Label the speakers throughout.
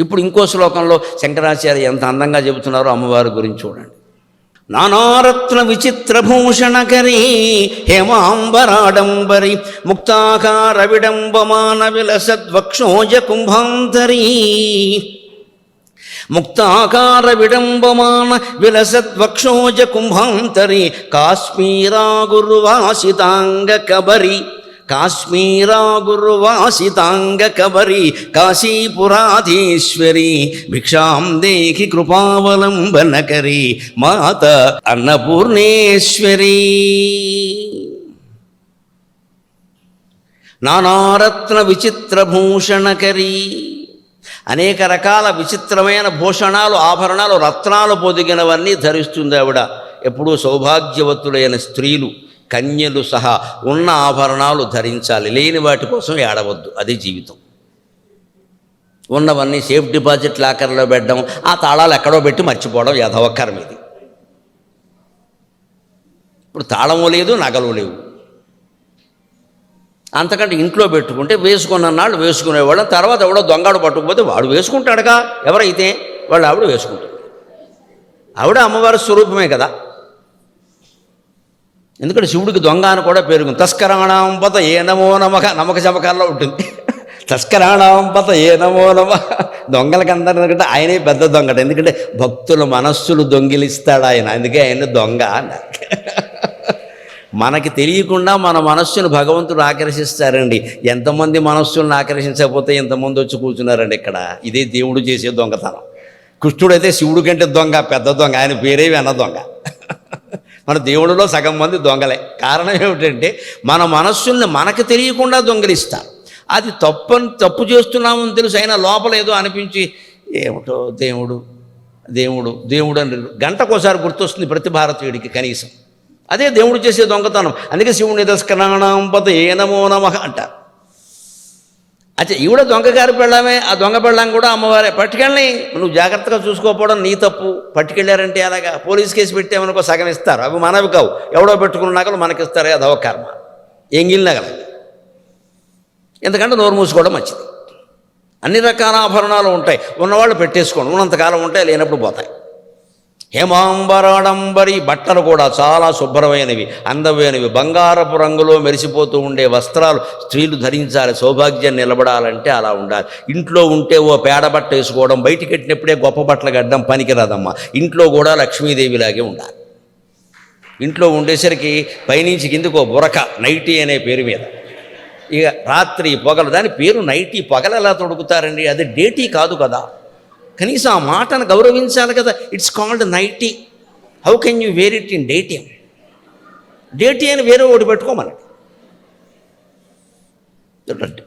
Speaker 1: ఇప్పుడు ఇంకో శ్లోకంలో శంకరాచార్య ఎంత అందంగా చెబుతున్నారో అమ్మవారి గురించి చూడండి. నానారత్న విచిత్రభూషణకరీ హేమాంబరాడంబరి ముక్తాకార విడంబమాన విలసద్వక్షోజ కుంభాంతరీ ముక్తాకార విడంబమాన విలసద్వక్షోజ కుంభాంతరి కాశ్మీరా గురువాసితాంగ కబరి కాశ్మీరా గురువాసితాంగ కబరి కాశీపురాధీశ్వరి భిక్షాం దేహి కృపావలంబనకరి మాత అన్నపూర్ణేశ్వరి. నానారత్న విచిత్రభూషణకరీ, అనేక రకాల విచిత్రమైన భూషణాలు, ఆభరణాలు, రత్నాలు పొదిగినవన్నీ ధరిస్తుంది ఆవిడ. ఎప్పుడూ సౌభాగ్యవతులైన స్త్రీలు, కన్యలు సహా ఉన్న ఆభరణాలు ధరించాలి, లేని వాటి కోసం ఏడవద్దు. అది జీవితం. ఉన్నవన్నీ సేఫ్ డిపాజిట్ లాకర్లో పెట్టడం, ఆ తాళాలు ఎక్కడో పెట్టి మర్చిపోవడం యథవక్కరం ఇది. ఇప్పుడు తాళము లేదు, నగలు లేవు. అంతకంటే ఇంట్లో పెట్టుకుంటే వేసుకున్న నాళ్ళు వేసుకునేవాళ్ళు. తర్వాత ఎవడో దొంగడు పట్టుకుపోతే వాడు వేసుకుంటాడుగా, ఎవరైతే వాళ్ళు ఆవిడ వేసుకుంటుంది. ఆవిడ అమ్మవారి స్వరూపమే కదా. ఎందుకంటే శివుడికి దొంగ అని కూడా పేరుకుంది. తస్కరాణాంపత ఏ నమో నమక, నమ్మక చమకాల్లో ఉంటుంది. తస్కరాణాంపత ఏ నమో నమ. దొంగలకి అందరికంటే ఆయనే పెద్ద దొంగట. ఎందుకంటే భక్తుల మనస్సులు దొంగిలిస్తాడు ఆయన, అందుకే ఆయన దొంగ అన్నారు. మనకి తెలియకుండా మన మనస్సును భగవంతుడు ఆకర్షిస్తారండి. ఎంతమంది మనస్సులను ఆకర్షించకపోతే ఎంతమంది వచ్చి కూర్చున్నారండి ఇక్కడ. ఇదే దేవుడు చేసే దొంగతనం. కృష్ణుడైతే శివుడు కంటే దొంగ, పెద్ద దొంగ. ఆయన పేరే వెన్న దొంగ. మన దేవుడిలో సగం మంది దొంగలే. కారణం ఏమిటంటే మన మనస్సుల్ని మనకు తెలియకుండా దొంగిలిస్తారు. అది తప్పు చేస్తున్నామని తెలుసు, అయినా లోపల ఏదో అనిపించి ఏమిటో దేవుడు దేవుడు దేవుడు అని గంటకోసారి గుర్తొస్తుంది ప్రతి భారతీయుడికి కనీసం. అదే దేవుడు చేసే దొంగతనం. అందుకే శివుని తస్కరాణాంపత ఏ నమో నమః అంటారు. అచ్చా, ఈవిడ దొంగగారి పెళ్ళామే. ఆ దొంగ పెళ్ళాం కూడా అమ్మవారే. పట్టుకెళ్ళని నువ్వు జాగ్రత్తగా చూసుకోకపోవడం నీ తప్పు. పట్టుకెళ్ళారంటే అలాగా పోలీస్ కేసు పెట్టామనుకో సగం ఇస్తారు. అవి మనవి కావు, ఎవడో పెట్టుకున్న నగలు మనకిస్తారు. అదవ కర్మ. ఎంగిల్ నగలు. ఎందుకంటే నోరు మూసుకోవడం మంచిది. అన్ని రకాల ఆభరణాలు ఉంటాయి, ఉన్నవాళ్ళు పెట్టేసుకోండి. ఉన్నంతకాలం ఉంటాయి, లేనప్పుడు పోతాయి. హేమాంబరాడంబరి, బట్టలు కూడా చాలా శుభ్రమైనవి, అందమైనవి, బంగారపు రంగులో మెరిసిపోతూ ఉండే వస్త్రాలు స్త్రీలు ధరించాలి. సౌభాగ్యం నిలబడాలంటే అలా ఉండాలి. ఇంట్లో ఉంటే ఓ పేడ బట్ట వేసుకోవడం, బయటికి పెట్టినప్పుడే గొప్ప బట్టలు కట్టడం పనికిరాదమ్మా. ఇంట్లో కూడా లక్ష్మీదేవిలాగే ఉండాలి. ఇంట్లో ఉండేసరికి పైనుంచి కిందకు ఓ బురక, నైటీ అనే పేరు మీద. ఇక రాత్రి పగలు, దాని పేరు నైటీ. పగలు ఎలా తొడుగుతారండి? అది డేటీ కాదు కదా. కనీసం ఆ మాటను గౌరవించాలి కదా. It's called nighty. How can you wear it in dayty? Dayty అని వేరే ఒకటి పెట్టుకోమనండి.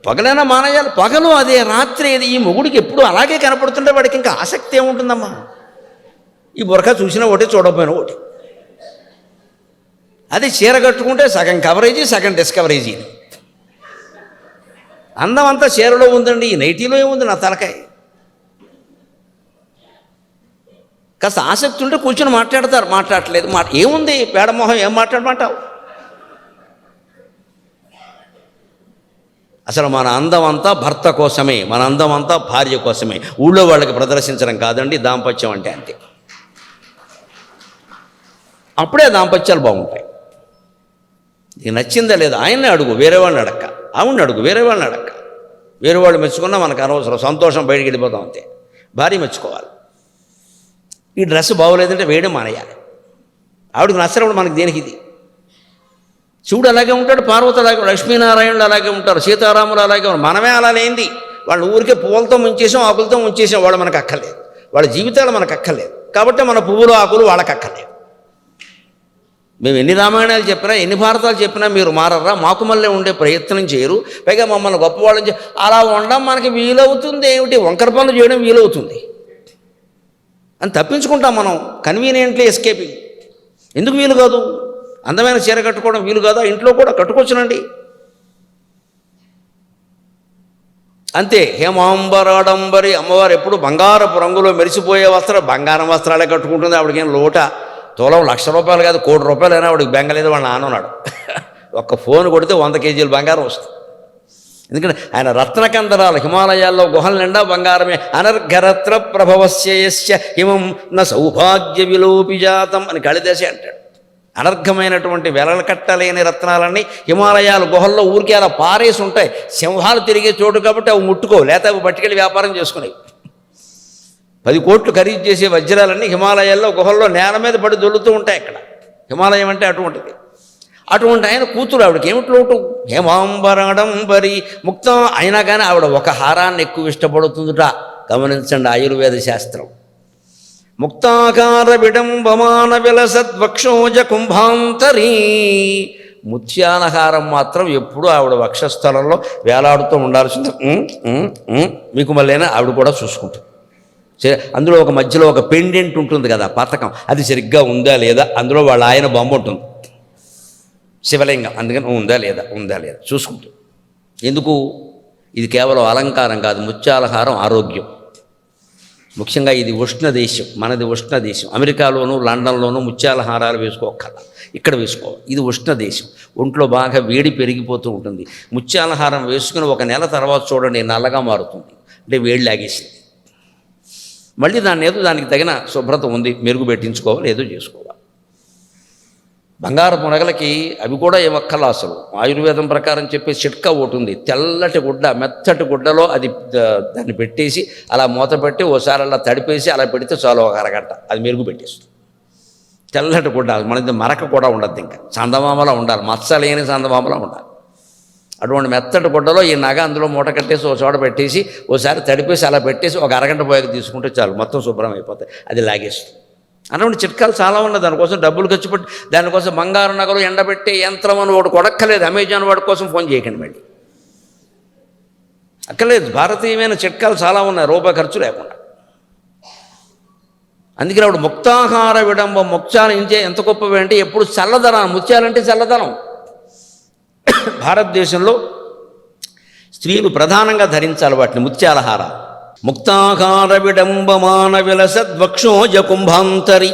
Speaker 1: పగలైనా మానేయాలి. పగలు అదే, రాత్రి అది. ఈ మొగుడికి ఎప్పుడు అలాగే కనపడుతుంటే వాడికి ఇంకా ఆసక్తి ఏముంటుందమ్మా? ఈ బురక చూసినా ఒకటి, చూడకపోయినా ఒకటి. అది చీర కట్టుకుంటే సగం కవరేజీ, సగం డిస్కవరేజీ. అందం అంతా చీరలో ఉందండి, ఈ నైటీలో ఏముంది నా తలకాయ. కాస్త ఆసక్తి ఉంటే కూర్చొని మాట్లాడతారు, మాట్లాడలేదు. ఏముంది పేడమోహం, ఏం మాట్లాడమంటావు? అసలు మన అందం అంతా భర్త కోసమే, మన అందం అంతా భార్య కోసమే. ఊళ్ళో వాళ్ళకి ప్రదర్శించడం కాదండి దాంపత్యం అంటే. అంతే. అప్పుడే దాంపత్యాలు బాగుంటాయి. నీకు నచ్చిందా లేదా ఆయన్నే అడుగు, వేరే వాళ్ళని అడక్క. ఆవిడని అడుగు, వేరే వాళ్ళని అడక్క. వేరే వాళ్ళు మెచ్చుకున్నా మనకు అనవసరం, సంతోషం బయటికి వెళ్ళిపోతాం అంతే. భార్య మెచ్చుకోవాలి. ఈ డ్రెస్ బాగోలేదంటే వేయడం మానేయాలి. ఆవిడకి నచ్చడం మనకి దేనికి? ఇది శివుడు అలాగే ఉంటాడు, పార్వతి అలాగే, లక్ష్మీనారాయణుడు అలాగే ఉంటారు, సీతారాములు అలాగే ఉంటారు. మనమే అలా లేనిది. వాళ్ళు ఊరికే పువ్వులతో ముంచేసాం, ఆకులతో ముంచేసాం. వాళ్ళు మనకు అక్కర్లేదు, వాళ్ళ జీవితాలు మనకు అక్కర్లేదు. కాబట్టి మన పువ్వులు ఆకులు వాళ్ళకి అక్కర్లేదు. మేము ఎన్ని రామాయణాలు చెప్పినా, ఎన్ని భారతాలు చెప్పినా మీరు మారరా, మాకు మళ్ళీ ఉండే ప్రయత్నం చేయరు. పైగా మమ్మల్ని గొప్పవాళ్ళని అలా ఉండడం మనకి వీలవుతుంది ఏమిటి? వంకర పనులు చేయడం వీలవుతుంది అని తప్పించుకుంటాం మనం. Conveniently escaping. ఎందుకు వీలు కాదు? అందమైన చీర కట్టుకోవడం వీలు కాదా? ఇంట్లో కూడా కట్టుకోవచ్చునండి. అంతే. హేమాంబరాడంబరి, అమ్మవారు ఎప్పుడు బంగారపు రంగులో మెరిసిపోయే వస్త్రం, బంగారం వస్త్రాలే కట్టుకుంటుంది. ఆవిడకేం లోట. తులం ₹1,00,000 కాదు, ₹1,00,00,000 అయినా ఆవిడకి బెంగలేదు. వాళ్ళ నాన్న ఉన్నాడు. ఒక్క ఫోన్ కొడితే 100 కేజీలు బంగారం వస్తుంది. ఎందుకంటే ఆయన రత్నకందరాలు, హిమాలయాల్లో గుహల నిండా బంగారమే. అనర్ఘరత్న ప్రభవస్యస్య హిమం న సౌభాగ్య విలోపిజాతం అని కాళిదాసి అంటాడు. అనర్ఘమైనటువంటి వెలలు కట్టలేని రత్నాలన్నీ హిమాలయాల గుహల్లో ఊరికే అలా పారేసి ఉంటాయి. సింహాలు తిరిగే చోటు కాబట్టి అవి ముట్టుకోవు, లేకపోతే అవి పట్టుకెళ్ళి వ్యాపారం చేసుకునేవి. 10 కోట్లు ఖరీదు చేసే వజ్రాలన్నీ హిమాలయాల్లో గుహల్లో నేల మీద పడి దొల్లుతూ ఉంటాయి. అక్కడ హిమాలయం అంటే అటువంటిది. అటువంటి ఆయన కూతురు, ఆవిడకి ఏమిటి లోటు? హేమాంబరాడంబరి ముక్తం అయినా కానీ ఆవిడ ఒక హారాన్ని ఎక్కువ ఇష్టపడుతుందిట. గమనించండి ఆయుర్వేద శాస్త్రం. ముక్తాకార విడంబమాన విలసద్వక్షోజ కుంభాంతరీ. ముత్యాలహారం మాత్రం ఎప్పుడూ ఆవిడ వక్షస్థలంలో వేలాడుతూ ఉండాల్సింది. మీకు మళ్ళీ ఆవిడ కూడా చూసుకుంటుంది. అందులో ఒక మధ్యలో ఒక పెండెంట్ ఉంటుంది కదా, పథకం, అది సరిగ్గా ఉందా లేదా, అందులో వాళ్ళ ఆయన బొమ్మ ఉంటుంది, శివలింగం. అందుకని ఉందా లేదా చూసుకుంటుంది. ఎందుకు? ఇది కేవలం అలంకారం కాదు, ముత్యాలహారం ఆరోగ్యం. ముఖ్యంగా ఇది ఉష్ణ దేశం, మనది ఉష్ణ దేశం. అమెరికాలోను లండన్లోనూ ముత్యాలహారాలు వేసుకోకల్లా, ఇక్కడ వేసుకోవాలి. ఇది ఉష్ణ దేశం, ఒంట్లో బాగా వేడి పెరిగిపోతూ ఉంటుంది. ముత్యాలహారం వేసుకుని 1 నెల తర్వాత చూడండి నల్లగా మారుతుంది, అంటే వేడి లాగేసింది. మళ్ళీ దానికి తగిన శుభ్రత ఉంది, మెరుగు పెట్టించుకోవాలి, ఏదో చేసుకోవాలి. బంగారపు నగలకి అవి కూడా ఏమక్కర్లా అసలు. ఆయుర్వేదం ప్రకారం చెప్పే చిట్కా ఒకటి ఉంది. తెల్లటి గుడ్డ, మెత్తటి గుడ్డలో అది దాన్ని పెట్టేసి అలా మూత పెట్టి ఓసారి అలా తడిపేసి అలా పెడితే చాలు, 1 అరగంట అది మెరుగు పెట్టేస్తుంది. తెల్లటి గుడ్డ, మనది మరక కూడా ఉండద్దు, ఇంకా చందమామలా ఉండాలి, మచ్చలేని చందమామలా ఉండాలి. అటువంటి మెత్తటి గుడ్డలో ఈ నగ అందులో మూట కట్టేసి ఓ చోట పెట్టేసి ఓసారి తడిపేసి అలా పెట్టేసి 1 అరగంట పోయాక తీసుకుంటే చాలు, మొత్తం శుభ్రం అయిపోతాయి. అది లాగేస్తుంది. అటువంటి చిట్కాలు చాలా ఉన్నాయి. దానికోసం డబ్బులు ఖర్చు పెట్టి, దానికోసం బంగారు నగలు ఎండబెట్టే యంత్రం అని ఒకటి కొడక్కలేదు. అమెజాన్ వాడి కోసం ఫోన్ చేయకండి మళ్ళీ, అక్కర్లేదు. భారతీయమైన చిట్కాలు చాలా ఉన్నాయి, రూపాయి ఖర్చు లేకుండా. అందుకని ఆవిడ ముక్తాహార విడంబం, ముత్యాలు ఎంత గొప్పవి అంటే ఎప్పుడు చల్లదనం. ముత్యాలంటే చల్లదనం. భారతదేశంలో స్త్రీలు ప్రధానంగా ధరించాలి వాటిని, ముత్యాలహారాలు. ముక్తాకార విడంబమాన విలసద్వక్షోజ కుంభాంతరి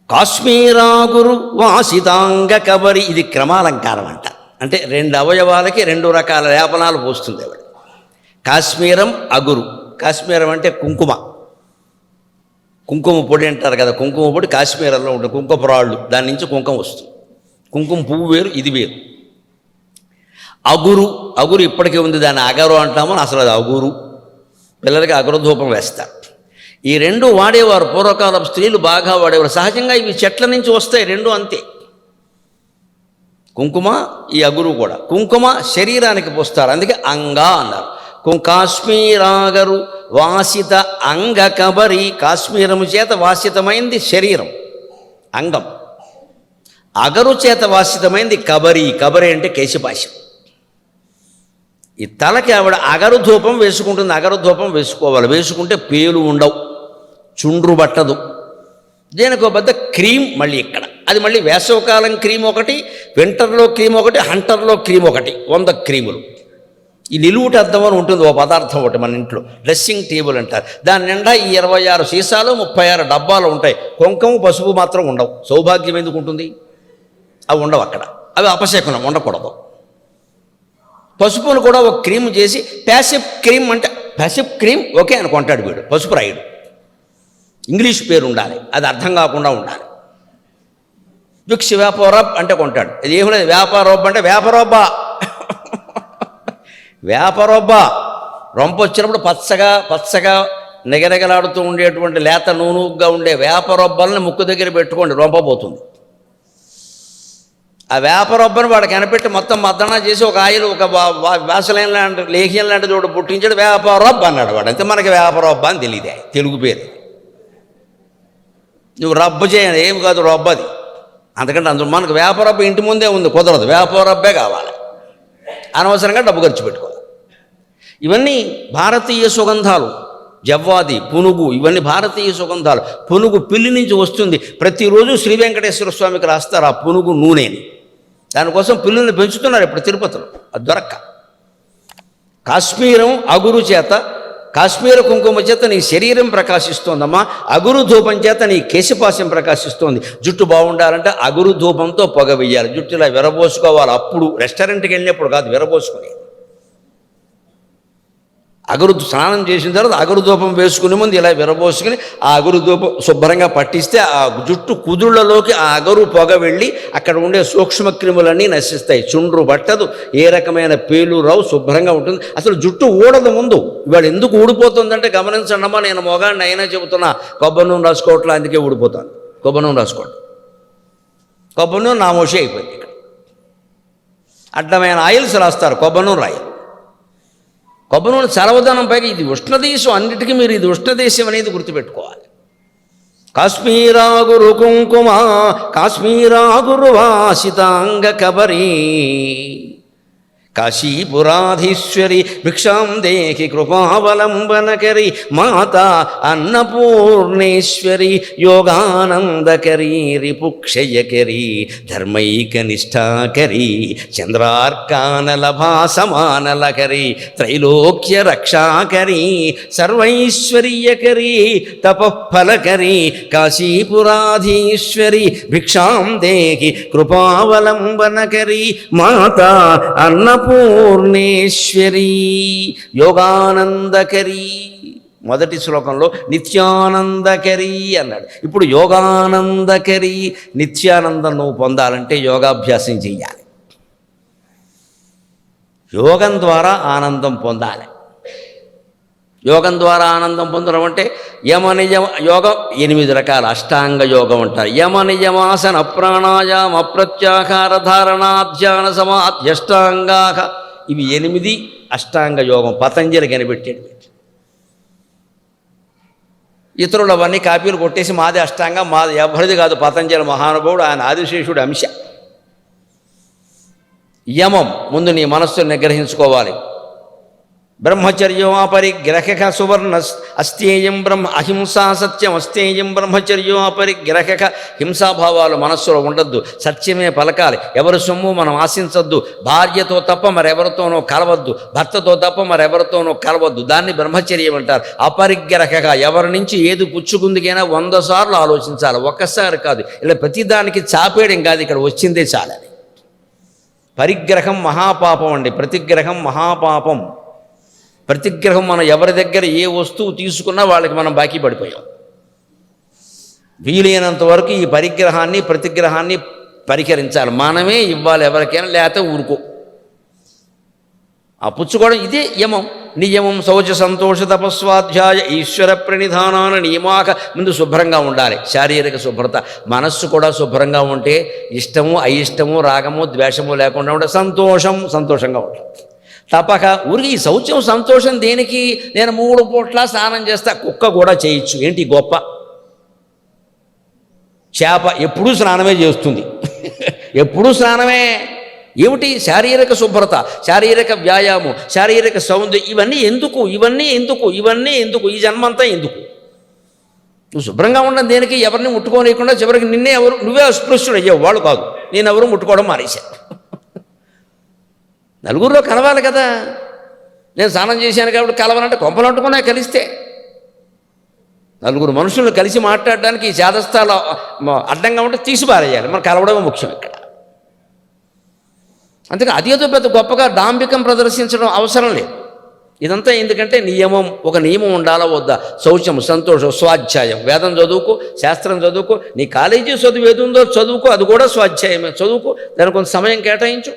Speaker 1: కాశ్మీరాగురు వాసితాంగ కబరి. ఇది క్రమాలంకారం అంట. అంటే 2 అవయవాలకి 2 రకాల లేపనాలు పోస్తుంది ఆవిడ. కాశ్మీరం, అగురు. కాశ్మీరం అంటే కుంకుమ, కుంకుమ పొడి అంటారు కదా, కుంకుమ పొడి కాశ్మీరంలో ఉంటుంది. కుంకుమ రాళ్ళు, దాని నుంచి కుంకుమ వస్తుంది. కుంకుమ పువ్వు వేరు, ఇది వేరు. అగురు, అగురు ఇప్పటికీ ఉంది, దాన్ని అగరు అంటాము, అసలు అది అగురు. పిల్లలకి అగరు ధూపం వేస్తారు. ఈ 2 వాడేవారు పూర్వకాలం స్త్రీలు, బాగా వాడేవారు. సహజంగా ఇవి చెట్ల నుంచి వస్తాయి, 2 అంతే. కుంకుమ, ఈ అగురు కూడా. కుంకుమ శరీరానికి పోస్తారు, అందుకే అంగా అన్నారు. కాశ్మీరాగరు వాసిత అంగ కబరి. కాశ్మీరము చేత వాసితమైంది శరీరం, అంగం. అగరు చేత వాసితమైంది కబరి. కబరి అంటే కేశపాశం. ఈ తలకి ఆవిడ అగరు ధూపం వేసుకుంటుంది. అగరు ధూపం వేసుకోవాలి, వేసుకుంటే పేలు ఉండవు, చుండ్రు పట్టదు. దేనికో పెద్ద క్రీమ్ మళ్ళీ ఇక్కడ, అది మళ్ళీ వేసవకాలం క్రీమ్ ఒకటి, వింటర్లో క్రీమ్ ఒకటి, హంటర్లో క్రీమ్ ఒకటి, 100 క్రీములు. ఈ నిలువుట అద్దం అని ఉంటుంది, ఓ పదార్థం ఒకటి మన ఇంట్లో, డ్రెస్సింగ్ టేబుల్ అంటారు. దాని నిండా ఈ 26 సీసాలు, 36 డబ్బాలు ఉంటాయి. కుంకుమ, పసుపు మాత్రం ఉండవు. సౌభాగ్యం ఎందుకు ఉంటుంది? అవి ఉండవు అక్కడ, అవి అపశకునం, ఉండకూడదు. పసుపును కూడా ఒక క్రీమ్ చేసి ప్యాసివ్ క్రీమ్ అంటే, ప్యాసివ్ క్రీమ్ ఓకే అని కొంటాడు వీడు, పసుపు రాయుడు. ఇంగ్లీష్ పేరు ఉండాలి, అది అర్థం కాకుండా ఉండాలి. విక్స్ వ్యాపారబ్ అంటే కొంటాడు, అది ఏమి లేదు. వ్యాపారబ్ అంటే వ్యాపారబ్బా, వ్యాపారబ్బా. రొంప వచ్చినప్పుడు పచ్చగా నెగనెగలాడుతూ ఉండేటువంటి లేత నూనెగా ఉండే వ్యాపారొబ్బల్ని ముక్కు దగ్గర పెట్టుకోండి, రొంపబోతుంది. ఆ వ్యాపారొబ్బని వాడు కనిపెట్టి మొత్తం మద్దన చేసి ఒక ఆయిల్, ఒక వాసలైన లాంటి లేహ్యం లాంటిది ఒకటి పుట్టించాడు, వ్యాపారొబ్బ అన్నాడు వాడు. అంతే, మనకి వ్యాపారొబ్బ అని తెలియదే, తెలుగు పేరు. నువ్వు రబ్బ చేయండి, ఏమి కాదు రబ్బది. అందుకంటే అందులో మనకు వ్యాపారొబ్బ ఇంటి ముందే ఉంది, కుదరదు, వ్యాపారొబ్బే కావాలి. అనవసరంగా డబ్బు ఖర్చు పెట్టుకోవాలి. ఇవన్నీ భారతీయ సుగంధాలు. జవ్వాది, పునుగు, ఇవన్నీ భారతీయ సుగంధాలు. పునుగు పిల్లి నుంచి వస్తుంది. ప్రతిరోజు శ్రీ వెంకటేశ్వర స్వామికి రాస్తారు ఆ పునుగు నూనెని. దానికోసం పిల్లుల్ని పెంచుతున్నారు ఇప్పుడు తిరుపతిలో, అది దొరక్క. కాశ్మీరం అగురు చేత కాశ్మీర కుంకుమ చేత నీ శరీరం ప్రకాశిస్తోందమ్మా, అగురు ధూపం చేత నీ కేశపాశం ప్రకాశిస్తోంది. జుట్టు బాగుండాలంటే అగురు ధూపంతో పొగ వెయ్యాలి, జుట్టు ఇలా విరబోసుకోవాలి. అప్పుడు రెస్టారెంట్కి వెళ్ళినప్పుడు కాదు, విరబోసుకుని అగురు స్నానం చేసిన తర్వాత అగురు ధూపం వేసుకునే ముందు ఇలా విరబోసుకుని ఆ అగురు ధూపం శుభ్రంగా పట్టిస్తే ఆ జుట్టు కుదుళ్లలోకి ఆ అగరు పొగ వెళ్ళి అక్కడ ఉండే సూక్ష్మక్రిములన్నీ నశిస్తాయి. చుండ్రు పట్టదు, ఏ రకమైన పేలు రావు, శుభ్రంగా ఉంటుంది. అసలు జుట్టు ఊడదు ముందు. ఇవాళ ఎందుకు ఊడిపోతుందంటే గమనించండమ్మా, నేను మొగాడిని అయినా చెబుతున్నా, కొబ్బరి నూనె రాసుకోవట్లా, అందుకే ఊడిపోతాను. కొబ్బరి నూనె రాసుకోండి. కొబ్బరి నూనె నామోషి అయిపోయింది. ఇక్కడ అడ్డమైన ఆయిల్స్ రాస్తారు, కొబ్బరి నూనె రాయలు. కొబ్బరి నూనె చలవదనం పైగా ఇది ఉష్ణదేశం, అన్నిటికీ మీరు ఇది ఉష్ణదేశం అనేది గుర్తుపెట్టుకోవాలి. కాశ్మీరాగురు కుంకుమ కాశ్మీరాగురు వాసితాంగ కబరీ కాశీపురాధీశ్వరి భిక్షాం దేహి కృపావలంబనకరి మాతా అన్నపూర్ణేశ్వరి యోగానందకరీ రిపుక్షయకరీ ధర్మైకనిష్టాకరీ చంద్రార్కానలభా సమానలకరీ త్రైలోక్య రక్షాకరీ సర్వైశ్వర్యకరీ తపఃఫలకరీ కాశీపురాధీశ్వరి భిక్షాం దేహి కృపావలంబనకరీ మాతా అన్నపూర్ణేశ్వరి యోగానందకరీ. మొదటి శ్లోకంలో నిత్యానందకరీ అన్నాడు, ఇప్పుడు యోగానందకరీ. నిత్యానందం నువ్వు పొందాలంటే యోగాభ్యాసం చెయ్యాలి. యోగం ద్వారా ఆనందం పొందాలి. యోగం ద్వారా ఆనందం పొందడం అంటే యమనియమ యోగం 8 రకాల అష్టాంగ యోగం అంటారు. యమనియమాసన ప్రాణాయామ ప్రత్యాహార ధారణా ధ్యాన సమాధ్యష్టాంగాహ, ఇవి 8 అష్టాంగ యోగం పతంజలి కనిపెట్టాడు. ఇతరులు అవన్నీ కాపీలు కొట్టేసి మాది అష్టాంగం, మాది ఎవరిది కాదు. పతంజలి మహానుభావుడు, ఆయన ఆదిశేషుడు అంశ. యమం ముందు నీ మనస్సును నిగ్రహించుకోవాలి. బ్రహ్మచర్యోపరిగ్రహక సువర్ణ అస్థేయం బ్రహ్మ అహింసా సత్యం అస్థేయం బ్రహ్మచర్యోపరిగ్రహక. హింసాభావాలు మనస్సులో ఉండొద్దు, సత్యమే పలకాలి. ఎవరి సొమ్ము మనం ఆశించద్దు. భార్యతో తప్ప మరెవరితోనో కలవద్దు, భర్తతో తప్ప మరెవరితోనో కలవద్దు. దాన్ని బ్రహ్మచర్యం అంటారు. అపరిగ్రహక, ఎవరి నుంచి ఏది పుచ్చుకుందికైనా 100 సార్లు ఆలోచించాలి, ఒక్కసారి కాదు. ఇలా ప్రతిదానికి చాపేయడం కాదు, ఇక్కడ వచ్చిందే చాలని. పరిగ్రహం మహాపాపం అండి, ప్రతిగ్రహం మహాపాపం. ప్రతిగ్రహం మనం ఎవరి దగ్గర ఏ వస్తువు తీసుకున్నా వాళ్ళకి మనం బాకీ పడిపోయాం. వీలైనంత వరకు ఈ పరిగ్రహాన్ని ప్రతిగ్రహాన్ని పరికరించాలి, మనమే ఇవ్వాలి ఎవరికైనా, లేకపోతే ఊరుకో. ఆ పుచ్చుకోవడం ఇదే యమం. నియమం శౌచ సంతోష తపస్వాధ్యాయ ఈశ్వర ప్రణిధానాన నియమాక. ముందు శుభ్రంగా ఉండాలి, శారీరక శుభ్రత. మనస్సు కూడా శుభ్రంగా ఉంటే ఇష్టము అయిష్టము రాగము ద్వేషము లేకుండా ఉంటే సంతోషంగా ఉంటుంది. తప్పక ఊరికి ఈ శౌచం సంతోషం దేనికి? నేను 3 పూట్ల స్నానం చేస్తా, కుక్క కూడా చేయొచ్చు, ఏంటి గొప్ప? చేప ఎప్పుడూ స్నానమే చేస్తుంది, ఎప్పుడూ స్నానమే. ఏమిటి? శారీరక శుభ్రత, శారీరక వ్యాయామం, శారీరక సౌందర్యం. ఇవన్నీ ఎందుకు? ఈ జన్మంతా ఎందుకు? నువ్వు శుభ్రంగా ఉండడం దేనికి? ఎవరిని ముట్టుకోలేకుండా చివరికి నువ్వే అస్పృశ్యుడు అయ్యావు, వాళ్ళు కాదు. నేనెవరూ ముట్టుకోవడం మానేశాను. నలుగురిలో కలవాలి కదా. నేను స్నానం చేశాను కాబట్టి కలవాలంటే కొంపలు అంటుకున్నా కలిస్తే. నలుగురు మనుషులను కలిసి మాట్లాడడానికి ఈ చేదస్థాలు అడ్డంగా ఉంటే తీసి పారేయాలి. మనకు కలవడమే ముఖ్యం ఇక్కడ. అందుకే అదేదో పెద్ద గొప్పగా డాంబికం ప్రదర్శించడం అవసరం లేదు. ఇదంతా ఎందుకంటే నియమం, ఒక నియమం ఉండాలా వద్దా? శౌచం, సంతోషం, స్వాధ్యాయం. వేదం చదువుకో, శాస్త్రం చదువుకో, నీ కాలేజీ చదువు ఏది ఉందో చదువుకో, అది కూడా స్వాధ్యాయమే. చదువుకో, దానికి కొంత సమయం కేటాయించు.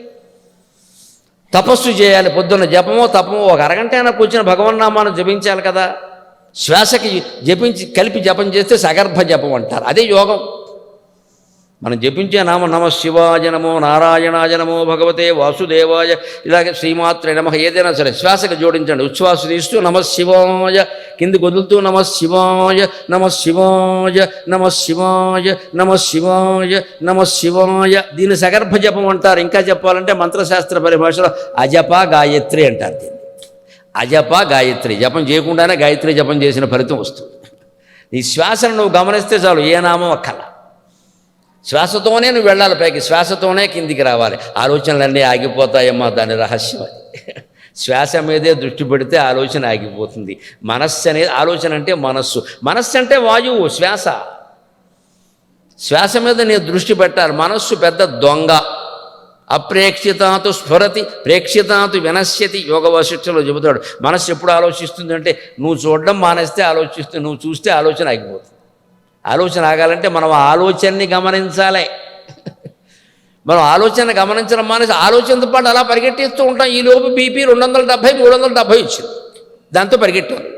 Speaker 1: తపస్సు చేయాలి, పొద్దున్న జపమో తపమో 1 అరగంట అయినా కూర్చొని భగవన్నామాన్ని జపించాలి కదా. శ్వాసకి కలిపి జపం చేస్తే సగర్భ జపం అంటారు, అదే యోగం. మనం జపించే నామ నమ శివాయ నమో నారాయణాయ నమో భగవతే వాసుదేవాయ, ఇలాగే శ్రీమాత్రే నమః, ఏదైనా సరే శ్వాసకు జోడించండి. ఉచ్ఛ్వాస తీస్తూ నమ శివాయ, కిందికి వదులుతూ నమ శివాయ నమ శివాయ నమ శివాయ నమ శివాయ నమ శివాయ. దీన్ని సగర్భ జపం అంటారు. ఇంకా చెప్పాలంటే మంత్రశాస్త్ర పరిభాషలో అజప గాయత్రి అంటారు దీన్ని. అజప గాయత్రి జపం చేయకుండానే గాయత్రి జపం చేసిన ఫలితం వస్తుంది. ఈ శ్వాసను నువ్వు గమనిస్తే చాలు, ఏ నామం అక్కల. శ్వాసతోనే నువ్వు వెళ్ళాలి పైకి, శ్వాసతోనే కిందికి రావాలి. ఆలోచనలన్నీ ఆగిపోతాయమ్మా, దాని రహస్యం అది. శ్వాస మీదే దృష్టి పెడితే ఆలోచన ఆగిపోతుంది. మనస్సు అనేది ఆలోచన అంటే మనస్సు, మనస్సు అంటే వాయువు, శ్వాస. శ్వాస మీద నీ దృష్టి పెట్టాలి. మనస్సు పెద్ద దొంగ. అప్రేక్షితాతు స్ఫురతి ప్రేక్షితాతు వినశ్యతి. యోగ వశిష్ఠలో చెబుతాడు. మనస్సు ఎప్పుడు ఆలోచిస్తుంది అంటే నువ్వు చూడడం మానేస్తే ఆలోచిస్తుంది, నువ్వు చూస్తే ఆలోచన ఆగిపోతుంది. ఆలోచన ఆగాలంటే మనం ఆలోచనని గమనించాలి. మనం ఆలోచన గమనించడం మానేసి ఆలోచనతో పాటు అలా పరిగెట్టిస్తూ ఉంటాం. ఈలోపు బీపీ 270 370 వచ్చింది, దాంతో పరిగెట్టాను.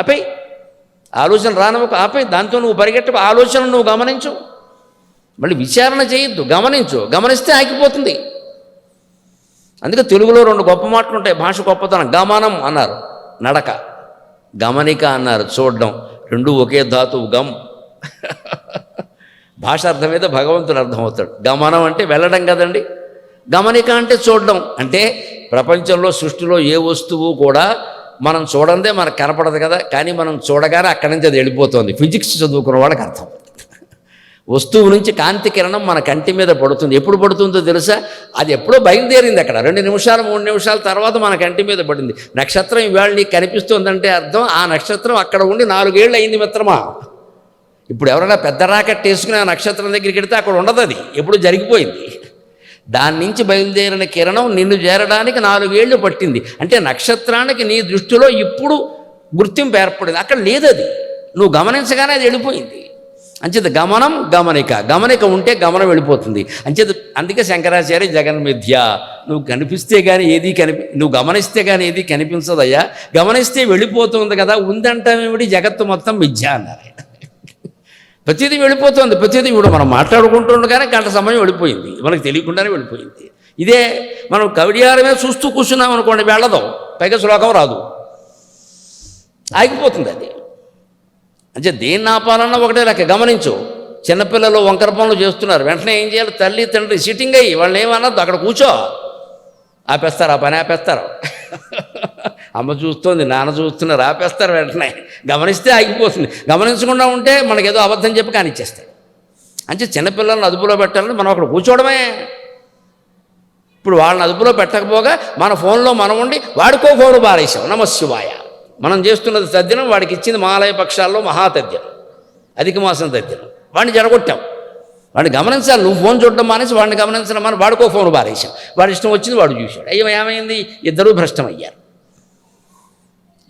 Speaker 1: ఆపై ఆలోచన రానవకు, ఆపై దాంతో నువ్వు పరిగెట్ట, ఆలోచన నువ్వు గమనించు. మళ్ళీ విచారణ చేయొద్దు, గమనించు. గమనిస్తే ఆగిపోతుంది. అందుకే తెలుగులో 2 గొప్ప మాటలు ఉంటాయి భాష గొప్పతనం. గమనం అన్నారు, నడక. గమనిక అన్నారు, చూడడం. రెండు ఒకే ధాతువు, గమ్. భాష అర్థమైతే భగవంతుడు అర్థమవుతాడు. గమనం అంటే వెళ్ళడం కదండి, గమనిక అంటే చూడడం. అంటే ప్రపంచంలో సృష్టిలో ఏ వస్తువు కూడా మనం చూడందే మనకు కనపడదు కదా, కానీ మనం చూడగానే అక్కడి నుంచి అది వెళ్ళిపోతుంది. ఫిజిక్స్ చదువుకున్న వాళ్ళకి అర్థం. వస్తువు నుంచి కాంతి కిరణం మన కంటి మీద పడుతుంది. ఎప్పుడు పడుతుందో తెలుసా? అది ఎప్పుడో బయలుదేరింది, అక్కడ 2 నిమిషాలు 3 నిమిషాల తర్వాత మన కంటి మీద పడింది. నక్షత్రం ఇవాళ నీకు కనిపిస్తుందంటే అర్థం ఆ నక్షత్రం అక్కడ ఉండి 4 ఏళ్ళు అయింది మిత్రమా. ఇప్పుడు ఎవరైనా పెద్ద రాకెట్ వేసుకుని ఆ నక్షత్రం దగ్గరికి వెడితే అక్కడ ఉండదు, అది ఎప్పుడు జరిగిపోయింది. దాని నుంచి బయలుదేరిన కిరణం నిన్ను చేరడానికి 4 ఏళ్ళు పట్టింది. అంటే నక్షత్రానికి నీ దృష్టిలో ఇప్పుడు గుర్తింపు ఏర్పడింది, అక్కడ లేదు. అది నువ్వు గమనించగానే అది వెళ్ళిపోయింది. అంచేత గమనం గమనిక, గమనిక ఉంటే గమనం వెళ్ళిపోతుంది. అంచేత అందుకే శంకరాచార్య జగన్మిథ్య. నువ్వు కనిపిస్తే కానీ ఏది నువ్వు గమనిస్తే కానీ ఏది కనిపించదయ్యా. గమనిస్తే వెళ్ళిపోతుంది కదా, ఉందంటామేమిటి, జగత్తు మొత్తం మిథ్య అన్నారు. ప్రతిదీ వెళ్ళిపోతుంది, ప్రతిదీ ఇప్పుడు మనం మాట్లాడుకుంటుండగానే గంట సమయం వెళ్ళిపోయింది, మనకు తెలియకుండానే వెళ్ళిపోయింది. ఇదే మనం కవిడియారమే చూస్తూ కూర్చున్నాం అనుకోండి, వెళ్ళదు, పైగా శ్లోకం రాదు, ఆగిపోతుంది అది. అంటే దేన్ని ఆపాలన్నా ఒకటే లెక్క. గమనించు, చిన్నపిల్లలు వంకర పనులు చేస్తున్నారు, వెంటనే ఏం చేయాలి? తల్లి తండ్రి సిట్టింగ్ అయ్యి వాళ్ళని ఏమన్నద్దు, అక్కడ కూర్చో. ఆపేస్తారు, ఆ పని ఆపేస్తారు. అమ్మ చూస్తుంది, నాన్న చూస్తున్నారు, ఆపేస్తారు వెంటనే. గమనిస్తే ఆగిపోతుంది. గమనించకుండా ఉంటే మనకేదో అబద్ధం చెప్పి కానిచ్చేస్తాయి. అంటే చిన్నపిల్లల్ని అదుపులో పెట్టాలని మనం అక్కడ కూర్చోవడమే. ఇప్పుడు వాళ్ళని అదుపులో పెట్టకపోగా మన ఫోన్లో మనం ఉండి వాడికో ఫోను బారేసాం. నమశివాయ. మనం చేస్తున్నది తద్దినం, వాడికి ఇచ్చింది మహాలయ పక్షాల్లో మహాతద్దినం, అధిక మాసం తద్దినం. వాడిని జడగొట్టాం. వాడిని గమనించాలి. నువ్వు ఫోన్ చూడడం మానేసి వాడిని గమనించడం మనం వాడికో ఫోన్ బారేసాం. వాడి ఇష్టం వచ్చింది వాడు చూశాడు. అయ్యో ఏమైంది? ఇద్దరూ భ్రష్టమయ్యారు.